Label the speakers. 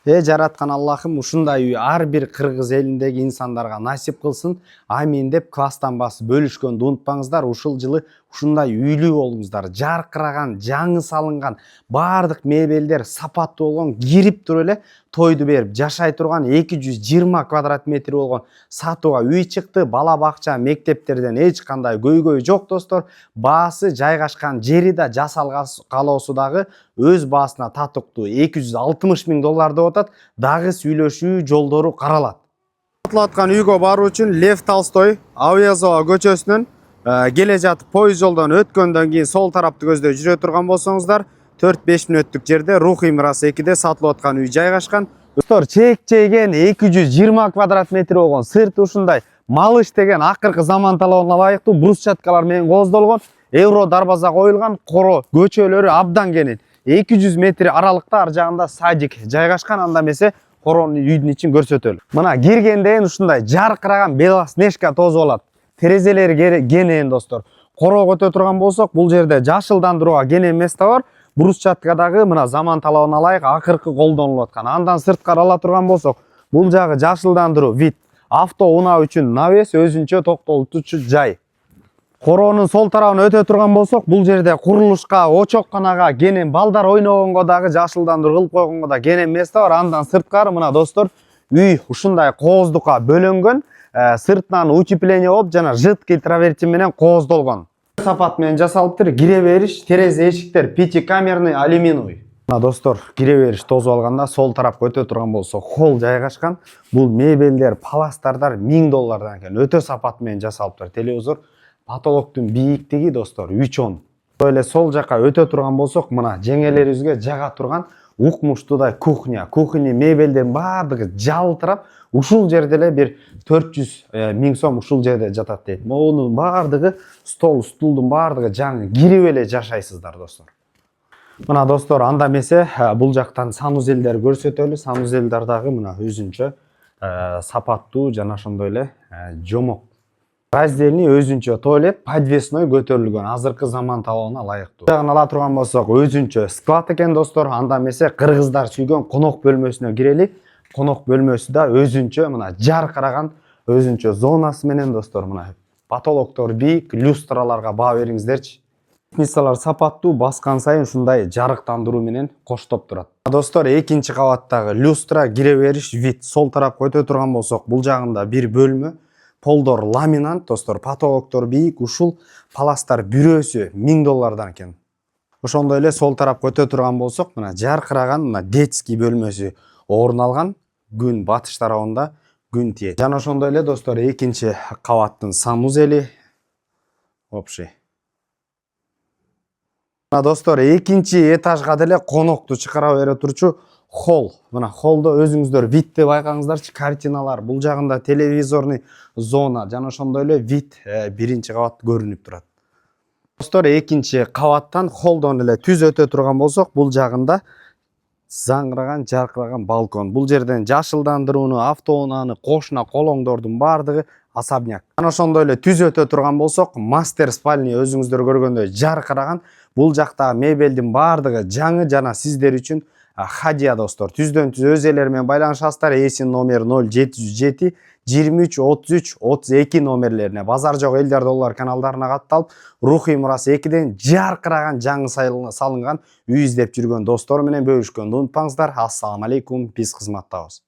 Speaker 1: Жараткан Аллахым ушундай үй ар бир кыргыз элиндеги инсандарга насип кылсын. Амин деп класстан басып бөлүшкөндү унутпаңыздар. Ушул жылы ушундай үйлүү болуңуздар. Жаркыраган, жаңы салынган, бардык мебелдер сапаттуу болгон, кирип туруп эле тойду берип жашай турган 220 квадрат метр болгон сатууга үй чыкты. Бала бакча, мектептерден эч кандай көйгөй жок достор. Баасы жайгашкан жери да жасал калоосу дагы өз баасына татыктуу $260 000 деп атат. Дагы сүйлөшүү жолдору каралат. Сатылып аткан үйгө баруу үчүн Лев Толстой Авиазова көчөсүнөн келе жатып поезд жолдон өткөндөн кийин сол тарапты көздөй жүрө турган болсоңуздар 4-5 мүнөттүк жерде Рухи Мирас 2де сатылып аткан үй жайгашкан. Достор, чек-чейген 220 квадрат метр болгон сырты ушундай малыш деген акыркы заман талабына ылайыктуу брусчаткалар менен кооздолгон, евро дарбаза коюлган, коро көчөлөрү абдан кенен. 200 метр аралыкта ар жагында садик жайгашкан. Анда эмесе коронун үйдүн ичин көрсөтөлү. Мына киргенден ушундай жаркыраган белоснежка тозуп алат. Терезелери кенен достор. Коро көтө турган болсок, бул жерде жашылдандырууга кенен место бар. Брусчаткадагы мына заман талабына ылайык акыркы колдонулуп аткан. Андан сырт карала турган болсок, бул жагы жашылдандыруу, вид, авто унаа үчүн навес, өзүнчө токтолтуучу жай. Коронун сол тарабына өтө турган болсок, бул жерде курулушка, очокканага, кенен балдар ойногонго дагы жашылдандыруу кылып койгонго да кенен место бар. Андан сырткары мына достор, үй ушундай кооздукка бөлөнгөн, сыртынан утепление болуп, жана жидкий траверти менен кооздолгон. Сапат менен жасалыптыр. Кире бериш, терезе эшиктер пятикамерный алюминий. Мына достор, кире бериш тозуп алганда сол тарапка өтө турган болсок, холл жайгашкан. Бул мебелдер, паластардар $1000 экен. Өтө сапат менен жасалыптыр. Телевизор потолоктун бийиктиги достор 3.10. Böyle сол жака өтө турган болсок, мына жеңелерибизге жага турган укмуштуудай кухня. Кухня мебелдердин баардыгы жалтырап, ушул жерде эле бир 400 000 сом ушул жерде жатат дейт. Монун баардыгы стол, стулдун баардыгы жаңы кирип эле жашайсыздар достор. Мына достор, анда эмесе бул жактан санузелдер көрсөтөлү. Санузелдер дагы мына өзүнчө сапаттуу жана ошондой эле жомок. Раздельный өзүнчө туалет, подвесной көтөрүлгөн, азыркы заман талабына ылайыктуу. Жагын ала турган болсок, өзүнчө склад экен достор. Анда эмесе кыргыздар сүйгөн конок бөлмөсүнө кирели. Конок бөлмөсү да өзүнчө мына жаркыраган өзүнчө зонасы менен достор. Мына потолоктор бийик, люстраларга баа бериңиздерчи. Мисалар сапаттуу, баскан сайын ушундай жарыктандыруу менен коштоп турат. Достор, экинчи кабаттагы люстра, кире бериш, вид. Сол тарапка өтө турган болсок, бул жагында бир бөлмө. Полдор ламинант достор, потолоктор бийик, ушул паластар бирөөсү $1000 экен. Ошондой эле сол тарапка өтө турган болсок, мына жаркыраган мына детский бөлмөсү орун алган. Күн батыш тарабында күн тиет. Жана ошондой эле достор, экинчи кабаттын санузели общий. Мына достор, экинчи этажга деле конокту чыгара бере турчу холл. Мына холлдо өзүңүздөр видти байкаңыздарчы, картиналар, бул жагында телевизорный зона, жана ошондой эле вид биринчи кабат көрүнүп турат. Достор, экинчи кабаттан холлдон эле түз өтө турган болсок, бул жагында заңгыраган, жаркыраган балкон. Бул жерден жашылдандырууну, автоунааны, кошуна колоңдордун баардыгы особняк. Жана ошондой эле түз өтө турган болсок, мастер спальня өзүңүздөр көргөндөй жаркыраган. Бул жактагы мебелдин баардыгы жаңы жана сиздер үчүн хадия достор. Түздөн түз өз элери менен байланышасыздар. Эсин номер 0707 23 33 32 номерлерине, базар жок элдер доллар каналдарына катталып, Рухи Мирас 2ден жаркыраган жаңы салынган үй издеп жүргөн достор менен бөлүшкөндү унутпаңыздар. Ассаламу алейкум, биз кызматтабыз.